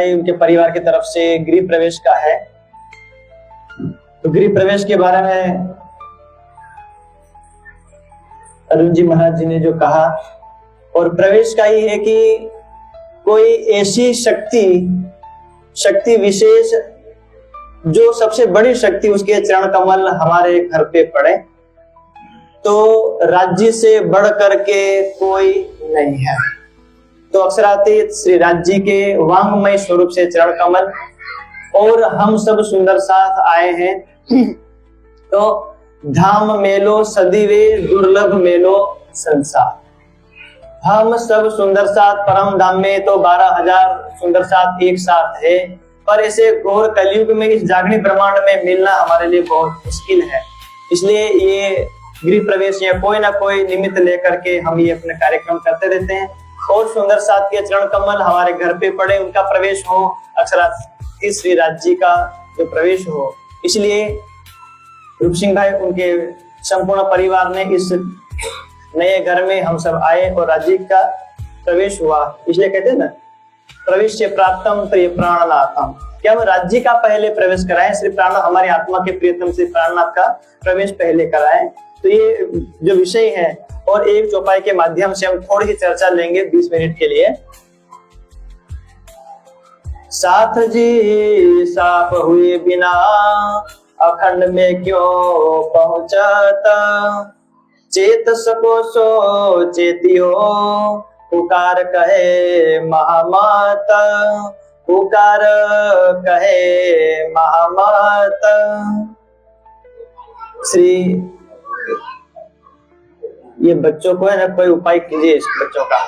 भाई उनके परिवार की तरफ से गृह प्रवेश का है। तो गृह प्रवेश के बारे में अरुण जी महाराज जी ने जो कहा, और प्रवेश का ही है कि कोई ऐसी शक्ति विशेष जो सबसे बड़ी शक्ति उसके चरण कमल हमारे घर पे पड़े, तो राज्य से बढ़ करके कोई नहीं है। तो अक्षरातीत श्री राज्य के वांगमय स्वरूप से चरण कमल, और हम सब सुंदर साथ आए हैं। तो धाम मेलो सदीवे दुर्लभ मेलो संसार, हम सब सुंदर साथ परम धाम में तो 12,000 सुंदर साथ एक साथ है, पर ऐसे घोर कलयुग में इस जागनी ब्रह्मांड में मिलना हमारे लिए बहुत मुश्किल है। इसलिए ये गृह प्रवेश या कोई ना कोई निमित्त लेकर के हम ये अपने कार्यक्रम करते रहते हैं। और सुंदर साथ के चरण कमल हमारे घर पे पड़े, उनका प्रवेश हो, अक्षरातीत श्री राज्य का जो प्रवेश हो। इसलिए रूप सिंह भाई उनके संपूर्ण परिवार ने इस नए घर में हम सब आए और राज्य का प्रवेश हुआ। इसलिए कहते हैं ना, प्रवेश से प्राप्तम प्रिय प्राणनाथम, क्या हम राज्य का पहले प्रवेश कराएं, श्री प्राण हमारी आत्मा के प्रियतम श्री प्राणनाथ का प्रवेश पहले कराएं। तो ये जो विषय है, और एक चौपाई के माध्यम से हम थोड़ी सी चर्चा लेंगे 20 मिनट के लिए। साथ जी साप हुए बिना अखंड में क्यों पहुंचाता, चेत सको सो चेतियो, पुकार कहे महामाता, पुकार कहे महामाता। श्री ये बच्चों को है ना, कोई उपाय कीजिए इस बच्चों का।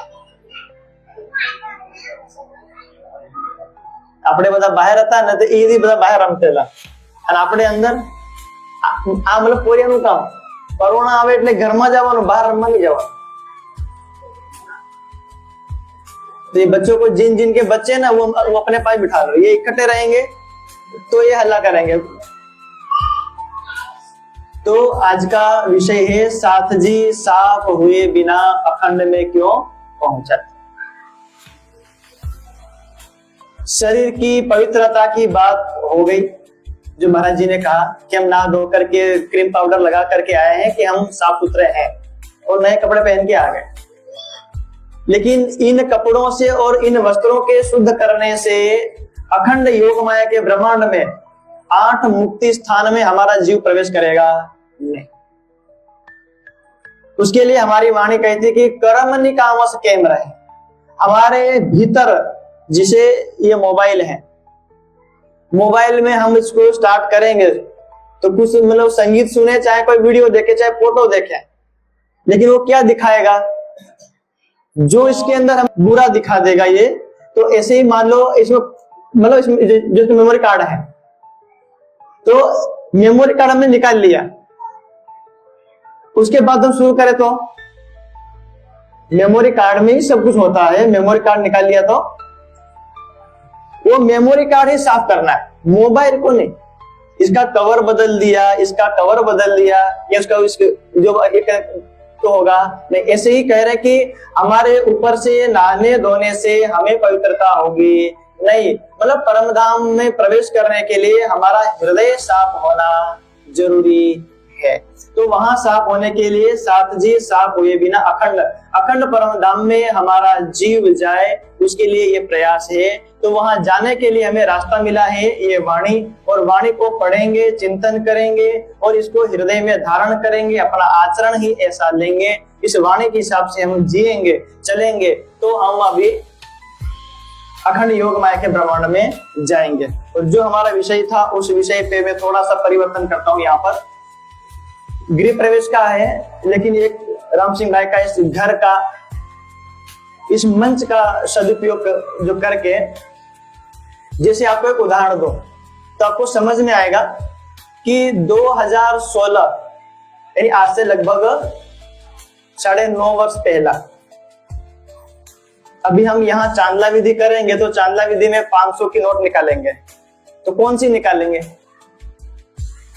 આપણે બધા બહાર હતા ને, તો એ બધા બહાર રમતેલા, અને આપણે અંદર આ મતલબ પોરિયાનું કામ, કોરોના આવે એટલે ઘરમાં જવાનું, બહાર રમવા નહીં જવાનું। तो ये बच्चों को जिन के बच्चे ना वो अपने पास बिठा लो, ये इकट्ठे रहेंगे तो ये हल्ला करेंगे। तो आज का विषय है साथ जी साफ हुए बिना अखंड में क्यों पहुंचा। शरीर की पवित्रता की बात हो गई, जो महाराज जी ने कहा कि हम नहा धो करके क्रीम पाउडर लगा करके आए हैं कि हम साफ सुथरे हैं और नए कपड़े पहन के आ गए। लेकिन इन कपड़ों से और इन वस्त्रों के शुद्ध करने से अखंड योग माया के ब्रह्मांड में 8 मुक्ति स्थान में हमारा जीव प्रवेश करेगा नहीं। उसके लिए हमारी वाणी कहती है कि कर्म निकामस केम रहे। हमारे भीतर जिसे ये मोबाइल है, मोबाइल में हम इसको स्टार्ट करेंगे तो कुछ मतलब संगीत सुने, चाहे कोई वीडियो देखे, चाहे फोटो देखे, लेकिन वो क्या दिखाएगा, जो इसके अंदर हम बुरा दिखा देगा। ये तो ऐसे ही मान लो इसमें मतलब इसमें जो मेमोरी कार्ड है, तो मेमोरी कार्ड हमने निकाल लिया, उसके बाद हम शुरू करें तो मेमोरी कार्ड में ही सब कुछ होता है। मेमोरी कार्ड निकाल लिया तो वो मेमोरी कार्ड ही साफ करना है, मोबाइल को नहीं। इसका कवर बदल दिया, इसका कवर बदल दिया, या उसका जो एक तो होगा नहीं। ऐसे ही कह रहे कि हमारे ऊपर से नहाने धोने से हमें पवित्रता होगी नहीं, मतलब परम धाम में प्रवेश करने के लिए हमारा हृदय साफ होना जरूरी है। तो वहां साफ होने के लिए साथ जी साफ हुए बिना अखंड परम धाम में हमारा जीव जाए, उसके लिए ये प्रयास है। तो वहां जाने के लिए हमें रास्ता मिला है ये वाणी, और वाणी को पढ़ेंगे, चिंतन करेंगे और इसको हृदय में धारण करेंगे, अपना आचरण ही ऐसा लेंगे, इस वाणी के हिसाब से हम जिएंगे चलेंगे, तो हम अभी अखंड योग माया के ब्रह्मांड में जाएंगे। और जो हमारा विषय था उस विषय पे मैं थोड़ा सा परिवर्तन करता हूँ। यहाँ पर गृह प्रवेश का है, लेकिन एक राम सिंह भाई का इस घर का, इस मंच का सदुपयोग जो करके, जैसे आपको एक उदाहरण दो तो आपको समझ में आएगा कि 2016 यानी आज से लगभग 9.5 वर्ष पहला, अभी हम यहाँ चांदला विधि करेंगे तो चांदला विधि में 500 की नोट निकालेंगे, तो कौन सी निकालेंगे?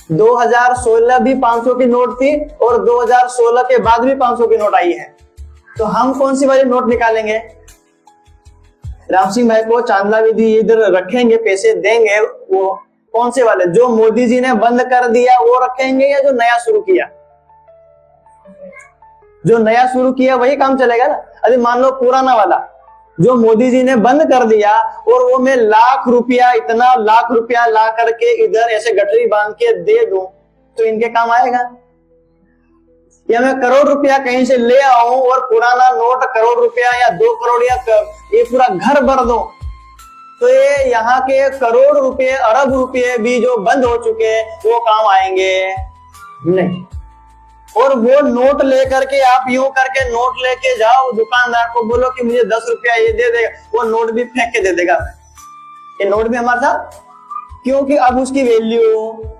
2016 भी 500 की नोट थी और 2016 के बाद भी 500 की नोट आई है, तो हम कौन सी वाली नोट निकालेंगे? राम सिंह भाई को चांदला विधि इधर रखेंगे, पैसे देंगे, वो कौन से वाले जो मोदी जी ने बंद कर दिया वो रखेंगे या जो नया शुरू किया? जो नया शुरू किया वही काम चलेगा ना। अभी मान लो पुराना वाला जो मोदी जी ने बंद कर दिया और वो मैं लाख रुपया, इतना लाख रुपया ला करके इधर ऐसे गठरी बांध के दे दूं तो इनके काम आएगा? या मैं करोड़ रुपया कहीं से ले आऊं और पुराना नोट करोड़ रुपया या 2 करोड़ या ये पूरा घर भर दूं तो ये यहाँ के करोड़ रुपए, अरब रुपए भी जो बंद हो चुके हैं वो काम आएंगे नहीं। और वो नोट लेकर के आप यूं करके नोट लेके जाओ, दुकानदार को बोलो कि मुझे 10 रुपया ये दे देगा, वो नोट भी फेंक के दे देगा। ये नोट भी हमारे साथ, क्योंकि अब उसकी वैल्यू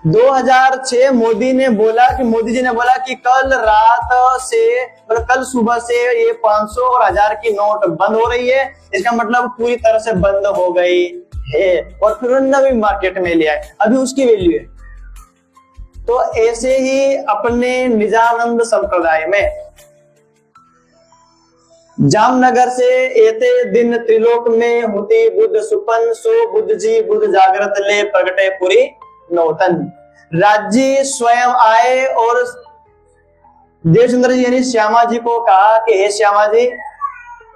2006 मोदी जी ने बोला कि कल रात से मतलब कल सुबह से ये 500 और 1000 की नोट बंद हो रही है, इसका मतलब पूरी तरह से बंद हो गई है। और फिर नवी मार्केट में ले आए, अभी उसकी वैल्यू है। तो ऐसे ही अपने निजानंद संप्रदाय में जामनगर से एते दिन त्रिलोक में होती बुद्ध सुपन, सो बुद्ध जी बुद्ध जागृत ले प्रगटे पुरी नौतन। राज्य स्वयं आए और देवचंद्र जी यानी श्यामा जी को कहा कि हे श्यामा जी,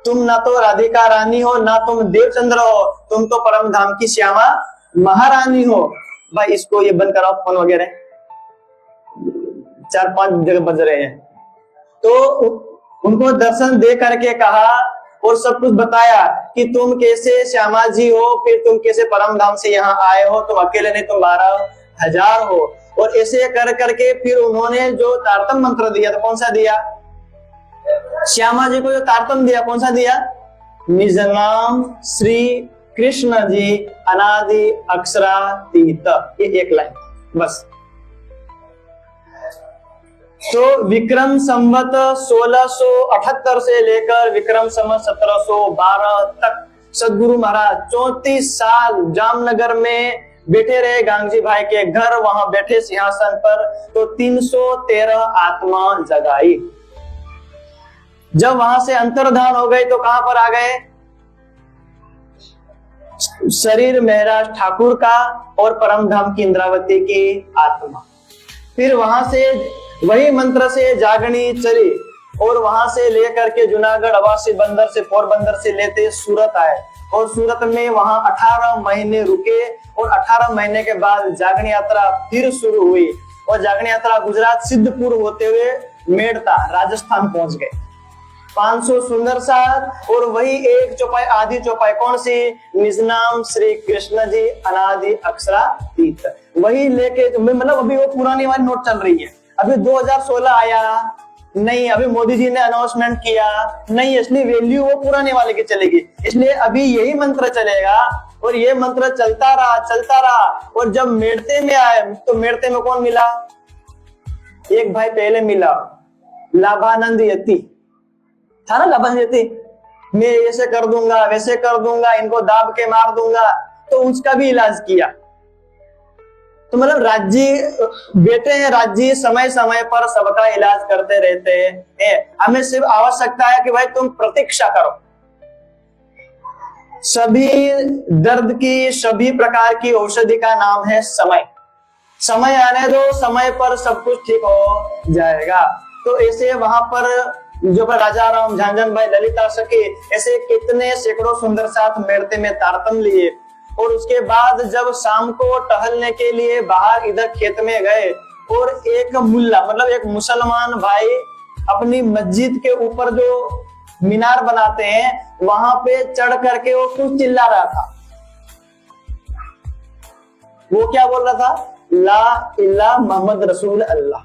तुम ना तो राधिका रानी हो ना तुम देवचंद्र हो, तुम तो परम धाम की श्यामा महारानी हो। भाई इसको ये बंद कराओ, फोन वगैरह 4-5 जगह बज रहे हैं। तो उनको दर्शन दे करके कहा और सब कुछ बताया कि तुम कैसे श्यामा जी हो, फिर तुम कैसे परम धाम से यहाँ आए हो, तुम अकेले नहीं, तुम 12,000 हो। और ऐसे कर करके फिर उन्होंने जो तारतम मंत्र दिया, तो कौन सा दिया? श्यामा जी को जो तारतम दिया कौन सा दिया? निज नाम श्री कृष्ण जी अनादि अक्षरातीत, ये एक लाइन बस। तो विक्रम संवत 1678 से लेकर विक्रम संवत 1712 तक सदगुरु महाराज 34 साल जामनगर में बैठे रहे, गांगजी भाई के घर, वहां बैठे सिंहासन पर। तो 313 आत्मा जगाई। जब वहां से अंतर्धान हो गए तो कहां पर आ गए? शरीर महराज ठाकुर का और परमधाम की इंद्रावती की आत्मा। फिर वहां से वही मंत्र से जागनी चली और वहां से लेकर के जूनागढ़, अवासी बंदर से, पोरबंदर से लेते सूरत आए और सूरत में वहां 18 महीने रुके और 18 महीने के बाद जागनी यात्रा फिर शुरू हुई और जागनी यात्रा गुजरात सिद्धपुर होते हुए मेड़ता राजस्थान पहुंच गए। 500 सुंदर साथ और वही एक चौपाई, आधी चौपाई कौन सी? निज नाम श्री कृष्ण जी अनादि अक्षरातीत, वही लेके मतलब अभी वो पुरानी वाली नोट चल रही है। अभी 2016 आया नहीं, अभी मोदी जी ने अनाउंसमेंट किया नहीं, इसलिए वैल्यू वो पुराने वाले की चलेगी। इसलिए अभी यही मंत्र चलेगा और ये मंत्र चलता रहा। और जब मेड़ते में आए तो मेड़ते में कौन मिला? एक भाई पहले मिला, लाभानंद यति था ना, लाभानंद यति, मैं ऐसे कर दूंगा वैसे कर दूंगा, इनको दाब के मार दूंगा, तो उसका भी इलाज किया। तो मतलब राज्य बेटे हैं, राज्य समय समय पर सबका इलाज करते रहते हैं। हमें सिर्फ आवश्यकता है कि भाई तुम प्रतीक्षा करो। सभी दर्द की, सभी प्रकार की औषधि का नाम है समय। समय आने दो, समय पर सब कुछ ठीक हो जाएगा। तो ऐसे वहां पर जो राजा राम, झांझन भाई, ललिता सखी, ऐसे कितने सैकड़ों सुंदर साथ मेड़ते में तारतम लिए। और उसके बाद जब शाम को टहलने के लिए बाहर इधर खेत में गए और एक मुल्ला मतलब एक मुसलमान भाई अपनी मस्जिद के ऊपर जो मीनार बनाते हैं वहां पे चढ़ करके वो कुछ चिल्ला रहा था। वो क्या बोल रहा था? ला इला मोहम्मद रसूल अल्लाह,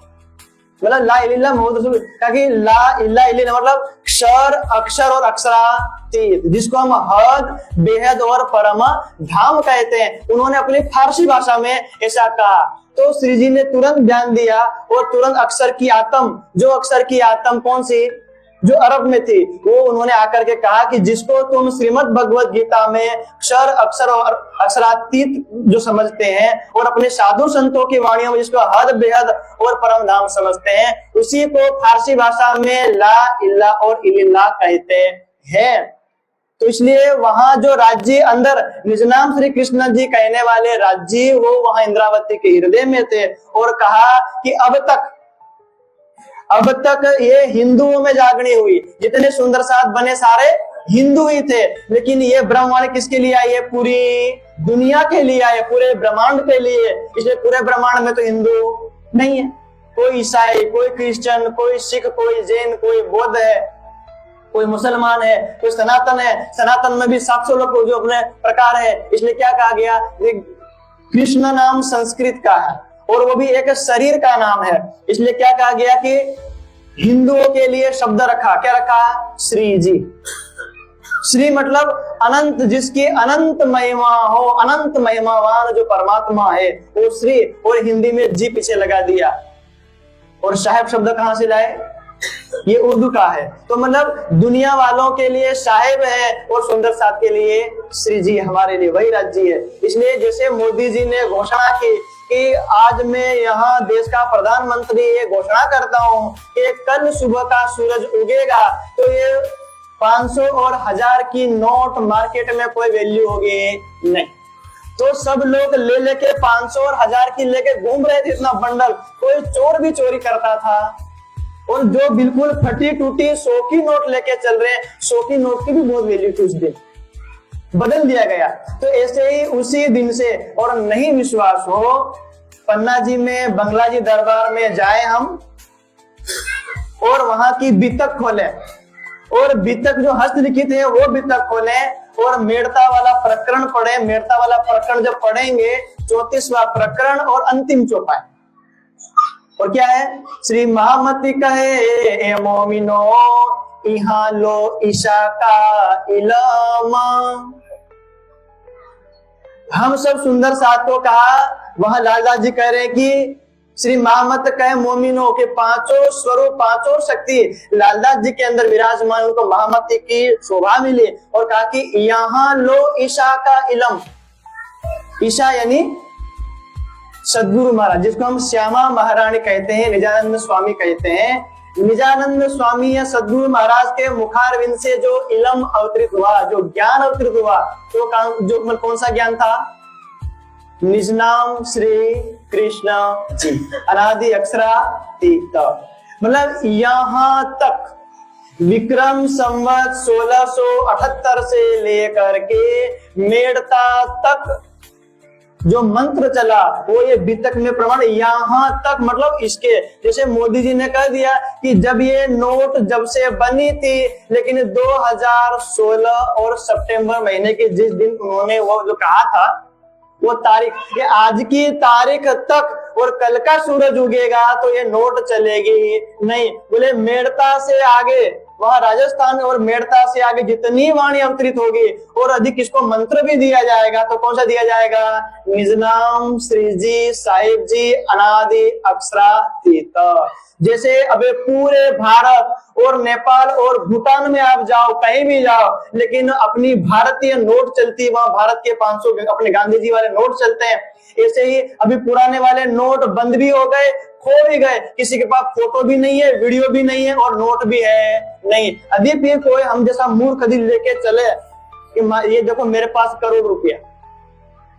मतलब ला इला मोहम्मद रसूल, क्योंकि ला इला मतलब क्षर, अक्षर और अक्षरातीत, जिसको हम हद, बेहद और परम धाम कहते हैं। उन्होंने अपनी फारसी भाषा में ऐसा कहा तो श्री जी ने तुरंत ध्यान दिया और तुरंत अक्षर की आत्म, जो अक्षर की आत्म कौन सी, जो अरब में थी, वो उन्होंने आकर के कहा कि जिसको तुम श्रीमद् भगवद गीता में क्षर, अक्षर और अक्षरातीत जो समझते हैं और अपने साधु संतों की वाणियों में जिसको हद, बेहद और परम धाम समझते हैं, उसी को फारसी भाषा में ला इल्ला और इल्ला कहते हैं। तो इसलिए वहां जो राज्य अंदर निज नाम श्री कृष्ण जी कहने वाले राज्य वो वहां इंद्रावती के हृदय में थे। और कहा कि अब तक ये हिंदुओं में जागनी हुई, जितने सुंदर साथ बने सारे हिंदू ही थे, लेकिन ये ब्रह्मांड किसके लिए आई है? पूरी दुनिया के लिए आई है, पूरे ब्रह्मांड के लिए। इसलिए पूरे ब्रह्मांड में तो हिंदू नहीं है, कोई ईसाई, कोई क्रिश्चियन, कोई सिख, कोई जैन, कोई बौद्ध है, कोई मुसलमान है, कोई सनातन है। सनातन में भी 700 लोग जो अपने प्रकार है। इसलिए क्या कहा गया? कृष्ण नाम संस्कृत का है और वो भी एक शरीर का नाम है। इसलिए क्या कहा गया कि हिंदुओं के लिए शब्द रखा, क्या रखा? श्री जी। श्री मतलब अनंत, जिसकी अनंत महिमा हो, अनंत महिमावान जो परमात्मा है वो श्री। और हिंदी में जी पीछे लगा दिया। और साहेब शब्द कहां से लाए? ये उर्दू का है। तो मतलब दुनिया वालों के लिए साहेब है और सुंदर साथ के लिए श्री जी, हमारे लिए वही राज्य है। इसलिए जैसे मोदी जी ने घोषणा की कि आज मैं यहाँ देश का प्रधानमंत्री ये घोषणा करता हूँ कि कल सुबह का सूरज उगेगा, तो ये 500 और 1000 की नोट मार्केट में कोई वैल्यू होगी नहीं। तो सब लोग ले लेके 500 और 1000 की लेके घूम रहे थे, इतना बंडल। कोई चोर भी चोरी करता था। और जो बिल्कुल फटी टूटी 100 की नोट लेके चल रहे हैं, 100 की नोट की भी बहुत वैल्यू थी उस दिन, बदल दिया गया। तो ऐसे ही उसी दिन से, और नहीं विश्वास हो, पन्ना जी में बंगला जी दरबार में जाए हम और वहां की बितक खोले और बितक जो हस्तलिखित है वो बितक खोले और मेड़ता वाला प्रकरण पढ़े। मेड़ता वाला प्रकरण जब पढ़ेंगे 34वां प्रकरण और अंतिम चौपाई। और क्या है? श्री महामती कहे ए मोमिनो इहा लो ईशा का इलामा। हम सब सुंदर साथ को कहा, वहां लालदास जी कह रहे हैं कि श्री महामत कहे मोमिनो के 5 स्वरूप, 5 शक्ति लालदास जी के अंदर विराजमान, उनको महामती की शोभा मिली। और कहा कि यहाँ लो ईशा का इलम। ईशा यानी सदगुरु महाराज, जिसको हम श्यामा महारानी कहते हैं, निजानंद स्वामी कहते हैं। निजानंद स्वामी या सदगुरु महाराज के मुखारविंद से जो इलम अवतरित हुआ, जो ज्ञान अवतरित हुआ, तो जो कौन सा ज्ञान था? निज नाम श्री कृष्ण जी, अनादि अक्षरातीत। मतलब यहां तक विक्रम संवत 1678 से लेकर के मेड़ता तक जो मंत्र चला वो ये बितक में प्रमाण। यहां तक मतलब इसके, जैसे मोदी जी ने कह दिया कि जब ये नोट जब से बनी थी, लेकिन 2016 और सितंबर महीने के जिस दिन उन्होंने वो जो कहा था वो तारीख, ये आज की तारीख तक, और कल का सूरज उगेगा तो ये नोट चलेगी नहीं। बोले मेड़ता से आगे, वहां राजस्थान और मेड़ता से आगे जितनी वाणी अवतरित होगी और अधिक इसको मंत्र भी दिया जाएगा, तो कौन सा दिया जाएगा? निज नाम श्री जी साहिब जी अनादि अक्षरातीत। जैसे अबे पूरे भारत और नेपाल और भूटान में आप जाओ, कहीं भी जाओ, लेकिन अपनी भारतीय नोट चलती है, वहां भारत के 500 अपने गांधी जी वाले नोट चलते हैं। ऐसे ही अभी पुराने वाले नोट बंद भी हो गए, खो भी गए, किसी के पास फोटो भी नहीं है, वीडियो भी नहीं है और नोट भी है नहीं। अभी भी कोई हम जैसा मूर्ख यदि लेके चले कि ये देखो मेरे पास करोड़ रुपया,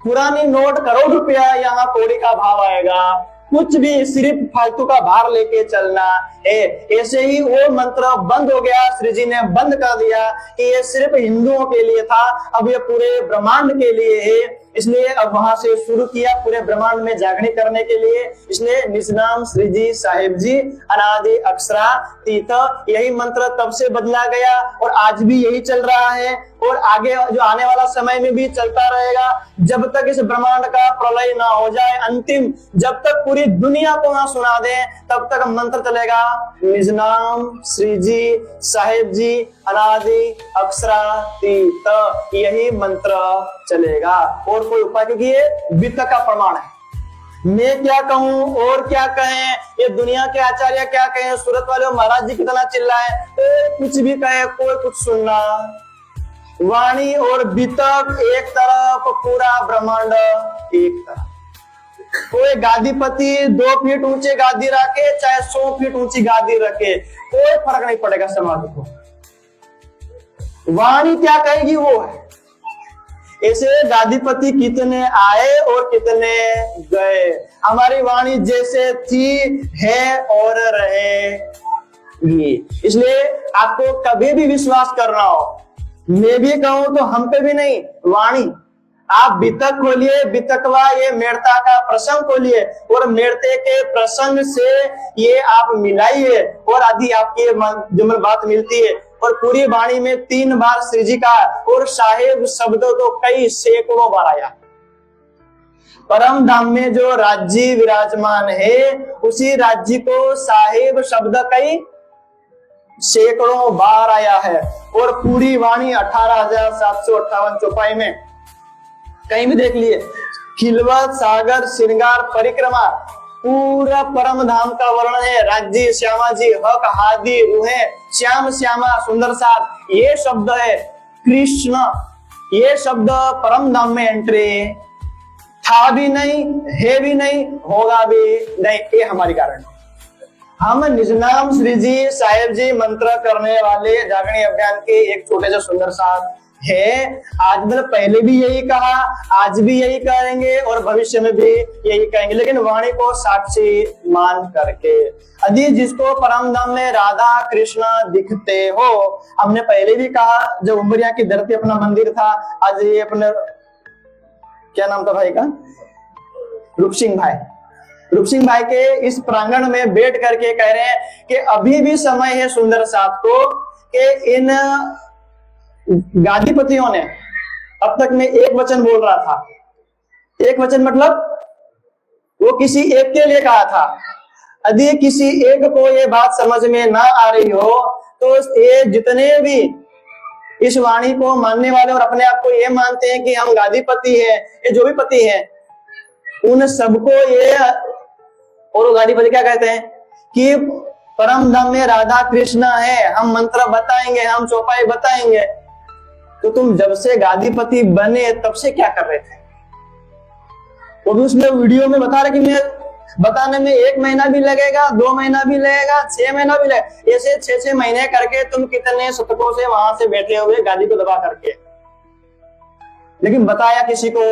पुरानी नोट करोड़ रुपया, यहाँ कौड़ी का भाव आएगा। कुछ भी सिर्फ फालतू का भार लेके चलना है। ऐसे ही वो मंत्र बंद हो गया, श्री जी ने बंद कर दिया कि ये सिर्फ हिंदुओं के लिए था, अब ये पूरे ब्रह्मांड के लिए है। इसलिए अब वहां से शुरू किया पूरे ब्रह्मांड में जागरण करने के लिए। इसलिए निज नाम श्री जी साहिब जी अनादि अक्षरातीत, यही मंत्र तब से बदला गया और आज भी यही चल रहा है और आगे जो आने वाला समय में भी चलता रहेगा, जब तक इस ब्रह्मांड का प्रलय ना हो जाए, अंतिम जब तक पूरी दुनिया को ना सुना दे, तब तक मंत्र चलेगा निज नाम श्री जी साहिब जी अनादि अक्षरातीत, यही मंत्र चलेगा और कोई उपाय, क्योंकि ये वित्त का प्रमाण है। मैं क्या कहूं और क्या कहें, ये दुनिया के आचार्य क्या कहें, सूरत वाले महाराज जी कितना चिल्लाए, कुछ भी कहे कोई कुछ सुनना। वाणी और वितक एक तरफ, पूरा ब्रह्मांड एक तरफ। कोई गादीपति 2 फीट ऊंचे गादी रखे चाहे 100 फीट ऊंची गादी रखे, कोई फर्क नहीं पड़ेगा समाज को। वाणी क्या कहेगी वो है। ऐसे गादीपति कितने आए और कितने गए, हमारी वाणी जैसे थी है और रहेगी। इसलिए आपको कभी भी विश्वास करना हो, मैं भी कहूं तो हम पे भी नहीं, वाणी आप बितक खोलिए, बितकवा ये मेड़ता का प्रसंग खोलिए और मेड़ते के प्रसंग से ये आप मिलाइए और आदि आपकी जो बात मिलती है। और पूरी वाणी में 3 बार श्री जी का और साहेब शब्द तो कई सैकड़ों बार आया। परम धाम में जो राज्य विराजमान है उसी राज्य को साहेब शब्द कई सैकड़ों बार आया है। और पूरी वाणी 18,758 चौपाई में कहीं भी देख लिए, खिलवत सागर श्रृंगार परिक्रमा पूरा परम धाम का वर्णन है। राज्य श्यामा जी हक हादी रूहे श्याम श्यामा सुंदर साथ, ये शब्द है कृष्ण, ये शब्द परम धाम में एंट्री था भी नहीं, है भी नहीं, होगा भी नहीं, ये हमारी कारण। हम निज नाम श्री जी साहेब जी मंत्र करने वाले जागरण अभियान के एक छोटे से सुंदर साथ है। आज मतलब पहले भी यही कहा, आज भी यही करेंगे और भविष्य में भी यही कहेंगे, लेकिन वाणी को साक्षी मान करके। यदि जिसको परम धाम में राधा कृष्ण दिखते हो, हमने पहले भी कहा जब उमरिया की धरती अपना मंदिर था, आज ये अपने क्या नाम था भाई का, रूप सिंह भाई, रूप सिंह भाई के इस प्रांगण में बैठ करके कह रहे हैं कि अभी भी समय है सुंदर साथ को कि इन गादीपतियों ने, अब तक मैं एक वचन बोल रहा था, एक वचन मतलब वो किसी एक के लिए कहा था। यदि किसी एक को ये बात समझ में ना आ रही हो तो ये जितने भी इस वाणी को मानने वाले और अपने आप को ये मानते हैं कि हम गादीपति हैं, ये जो भी पति हैं, उन सबको ये, और वो गादीपति क्या कहते हैं कि परम धाम में राधा कृष्ण है, हम मंत्र बताएंगे, हम चौपाई बताएंगे। तो तुम जब से गादीपति बने तब से क्या कर रहे थे? वो भी उसमें वीडियो में बता रहे कि मैं बताने में 1 महीना भी लगेगा, 2 महीना भी लगेगा, 6 महीना भी लगेगा, ऐसे 6-6 महीने करके तुम कितने शतकों से वहां से बैठे हुए गादी को दबा करके, लेकिन बताया किसी को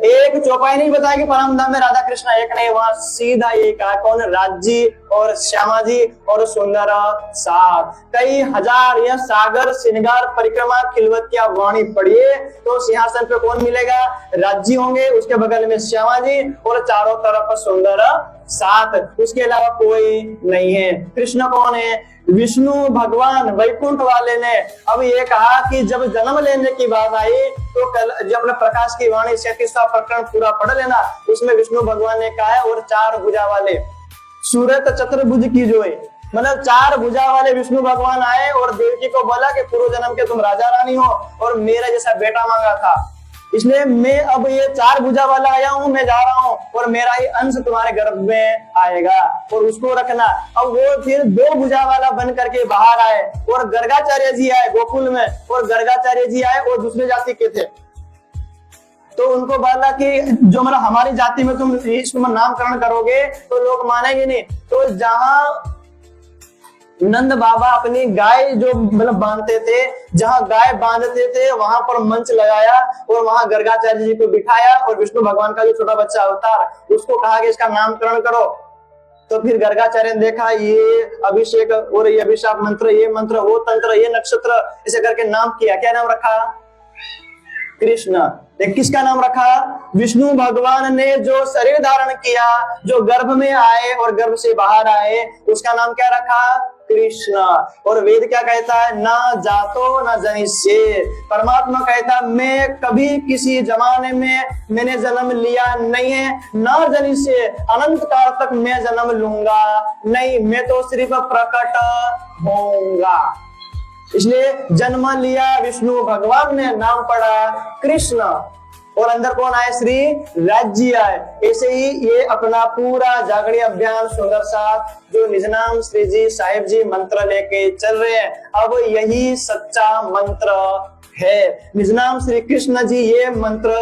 एक चौपाई नहीं बताया कि परम धाम में राधा कृष्ण एक नहीं, वहां सीधा ये कहा कौन, राज्य और श्यामा जी और सुंदर साथ। कई हजार या सागर श्रृंगार परिक्रमा खिलवत की आप वाणी पढ़िए तो सिंहासन पे कौन मिलेगा, राज्य होंगे, उसके बगल में श्यामा जी और चारों तरफ सुंदर साथ, उसके अलावा कोई नहीं है। कृष्ण कौन है, विष्णु भगवान वैकुंठ वाले ने अब ये कहा कि जब जन्म लेने की बात आई तो कल जब अपने प्रकाश की वाणी 37वां प्रकरण पूरा पढ़ लेना, उसमें विष्णु भगवान ने कहा है और 4 भुजा वाले सूरत चतुर्भुज की जो है, मतलब 4 भुजा वाले विष्णु भगवान आए और देवकी को बोला कि पूर्व जन्म के तुम राजा रानी हो और मेरा जैसा बेटा मांगा था, इसलिए मैं अब ये 4 भुजा वाला आया हूं, मैं जा रहा हूं और मेरा ही अंश तुम्हारे गर्भ में आएगा और उसको रखना। अब वो फिर 2 भुजा वाला बन करके बाहर आए और गर्गाचार्य जी आए गोकुल में, और गर्गाचार्य जी आए और दूसरे जाति के थे, तो उनको बोला कि जो मतलब हमारी जाति में तुम इसको नामकरण करोगे तो लोग मानेंगे नहीं। तो जहां नंद बाबा अपनी गाय जो मतलब बांधते थे, जहां गाय बांधते थे वहां पर मंच लगाया और वहां गर्गाचार्य जी को बिठाया और विष्णु भगवान का जो छोटा बच्चा अवतार उसको कहा कि इसका नामकरण करो। तो फिर गर्गाचार्य ने देखा ये अभिषेक और ये अभिशाप मंत्र, ये मंत्र, वो तंत्र, ये नक्षत्र, ऐसे करके नाम किया। क्या नाम रखा, कृष्ण। किसका नाम रखा, विष्णु भगवान ने जो शरीर धारण किया, जो गर्भ में आए और गर्भ से बाहर आए, उसका नाम क्या रखा, कृष्ण। और वेद क्या कहता है, ना जातो ना जनिष्ये, परमात्मा कहता मैं कभी किसी जमाने में मैंने जन्म लिया नहीं है, ना जनिष्ये, अनंत काल तक मैं जन्म लूंगा नहीं, मैं तो सिर्फ प्रकट होऊंगा। इसलिए जन्म लिया विष्णु भगवान ने, नाम पड़ा कृष्ण, और अंदर कौन आए, श्री राज्य आए। ऐसे ही ये अपना पूरा जागरण अभियान सुंदर साथ जो निज नाम श्री जी साहिब जी मंत्र लेके चल रहे हैं, अब यही सच्चा मंत्र है। निज नाम श्री कृष्ण जी ये मंत्र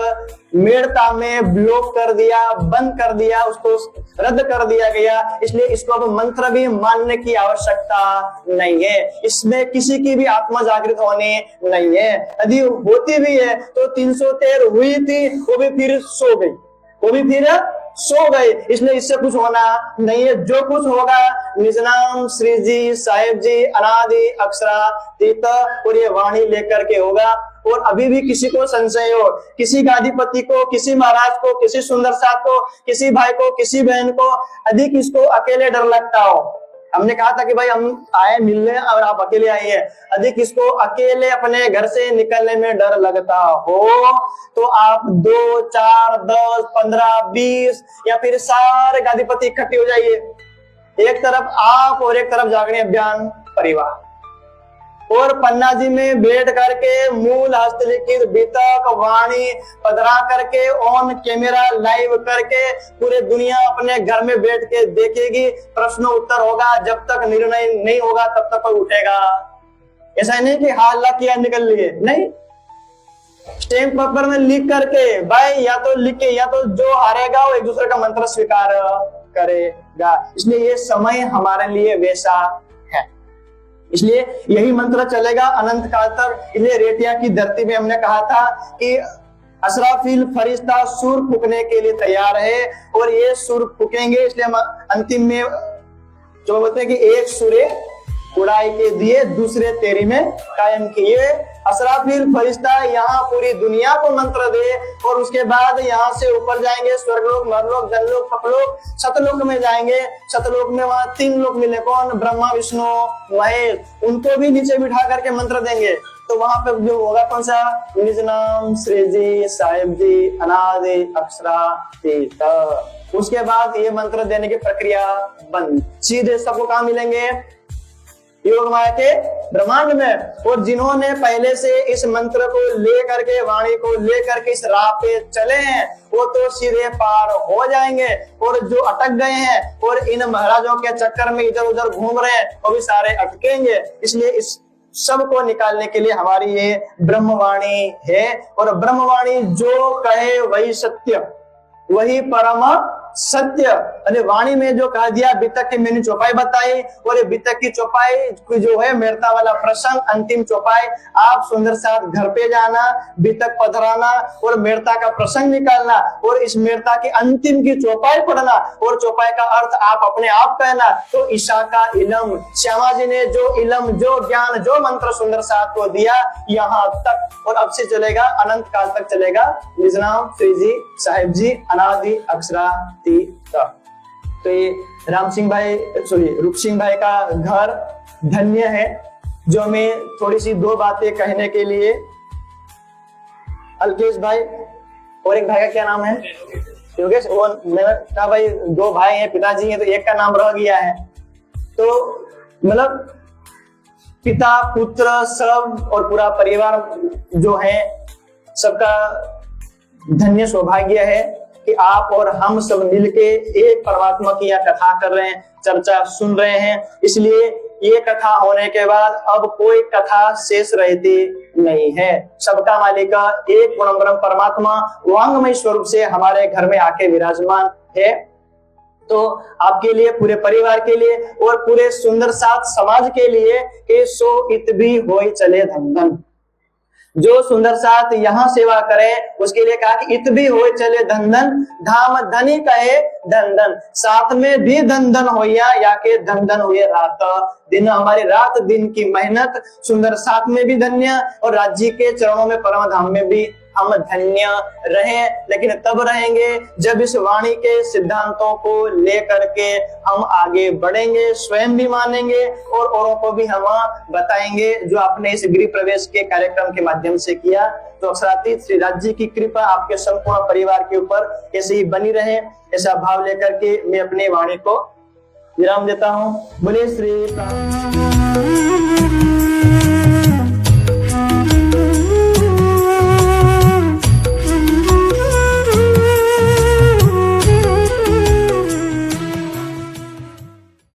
मेड़ता में ब्लॉक कर दिया, बंद कर दिया, उसको रद्द कर दिया गया, इसलिए इसको अब मंत्र भी मानने की आवश्यकता नहीं है। इसमें किसी की भी आत्मा जागृत होनी नहीं है। यदि होती भी है तो 313 हुई थी, वो भी फिर सो गई, वो भी फिर सो गए, इसलिए इससे कुछ होना नहीं है। जो कुछ होगा निज नाम श्री जी साहेब जी अनादि अक्षरातीत और ये वाणी लेकर के होगा। और अभी भी किसी को संशय हो, किसी गादीपति को, किसी महाराज को, किसी सुंदर साथ को, किसी भाई को, किसी बहन को, अधिक इसको अकेले डर लगता हो, हमने कहा था कि भाई हम आए मिलने और आप अकेले आई है, अधिक इसको अकेले अपने घर से निकलने में डर लगता हो तो आप 2, 4, 10, 15, 20 या फिर सारे गादीपति इकट्ठे हो जाइए, एक तरफ आप और एक तरफ जागरण अभियान परिवार, और पन्ना जी में बैठ करके मूल हस्तलिखित बितक वाणी पधरा करके ऑन कैमरा लाइव करके पूरे दुनिया अपने घर में बैठ के देखेगी, प्रश्न उत्तर होगा, जब तक निर्णय नहीं होगा तब तक कोई उठेगा। ऐसा नहीं कि हाल किया निकल लिए, नहीं, स्टैम्प पेपर में लिख करके भाई या तो लिखे या तो जो हारेगा वो एक दूसरे का मंत्र स्वीकार करेगा। इसलिए ये समय हमारे लिए वैसा है, इसलिए यही मंत्र चलेगा अनंत काल तक। इसलिए रेटिया की धरती में हमने कहा था कि असराफिल फरिश्ता सुर फूकने के लिए तैयार है और ये सुर फूकेंगे, इसलिए हम अंतिम में जो बोलते हैं कि एक सुरे उड़ाई के दिए दूसरे तेरी में कायम किए। असराफिल फरिश्ता यहाँ पूरी दुनिया को मंत्र दे और उसके बाद यहाँ से ऊपर जाएंगे, स्वर्गलोक, मरलोक, जनलोक, तपलोक, सतलोक में जाएंगे। सतलोक में वहां 3 लोक मिले, कौन? ब्रह्मा, विष्णु, महेश, उनको भी नीचे बिठा करके मंत्र देंगे। तो वहां पे जो होगा कौन सा? निज नाम श्री जी साहेब जी अनादि अक्षरातीत। उसके बाद ये मंत्र देने की प्रक्रिया बंद, सीधे सबको कहाँ मिलेंगे? योग माया के ब्रह्मांड में। और जिन्होंने पहले से इस मंत्र को लेकर के, वाणी को लेकर के इस राह पे चले हैं, वो तो सीधे पार हो जाएंगे, और जो अटक गए हैं और इन महाराजों के चक्कर में इधर उधर घूम रहे हैं वो भी सारे अटकेंगे। इसलिए इस सबको निकालने के लिए हमारी ये ब्रह्मवाणी है, और ब्रह्मवाणी जो कहे वही सत्य, वही परम सत्य। अरे वाणी में जो कह दिया, बितक की मैंने चौपाई बताई, और ये बितक की चौपाई जो है मेरता वाला प्रसंग, अंतिम चौपाई, आप सुंदर साथ घर पे जाना, बितक पधराना और मेरता का प्रसंग निकालना, और इस मेरता की अंतिम की चौपाई पढ़ना, और चौपाई का अर्थ आप अपने आप कहना। तो ईशा का इलम, श्यामा जी ने जो इलम, जो ज्ञान, जो मंत्र सुंदर साथ को दिया यहाँ तक, और अब से चलेगा अनंत काल तक चलेगा। निज नाम श्री जी साहेब जी अनादि अक्षरातीत। तो ये राम सिंह भाई, सॉरी रूप सिंह भाई का घर धन्य है, जो मैं थोड़ी सी 2 बातें कहने के लिए। अलकेश भाई और एक भाई का क्या नाम है? योगेश। वो मैंने कहा भाई 2 भाई हैं, पिताजी हैं, तो एक का नाम रह गया है। तो मतलब पिता पुत्र सब और पूरा परिवार जो है, सबका धन्य सौभाग्य है कि आप और हम सब मिलके एक परमात्मा की यह कथा कर रहे हैं, चर्चा सुन रहे हैं। इसलिए ये कथा होने के बाद अब कोई कथा शेष रहती नहीं है। सबका मालिक एक परम परमात्मा वांगमय स्वरूप से हमारे घर में आके विराजमान है। तो आपके लिए, पूरे परिवार के लिए और पूरे सुंदर साथ समाज के लिए कि सो इत भी होई चले धन धन। जो सुंदर साथ यहाँ सेवा करे उसके लिए कहा कि इत भी होए चले धन धन, धाम धनी कहे धन धन, साथ में भी धन धन होया, या के धन धन हुए रात दिन। हमारी रात दिन की मेहनत सुंदर साथ में भी धन्य, और राज्य के चरणों में परम धाम में भी हम धन्य रहे। लेकिन तब रहेंगे जब इस वाणी के सिद्धांतों को लेकर के हम आगे बढ़ेंगे, स्वयं भी मानेंगे और औरों को भी हम बताएंगे, जो आपने इस गृह प्रवेश के कार्यक्रम के माध्यम से किया। तो अक्षरातीत श्री राज्य की कृपा आपके संपूर्ण परिवार के ऊपर ऐसे ही बनी रहे, ऐसा भाव लेकर के मैं अपनी वाणी को विराम देता हूँ। बोले श्री राम।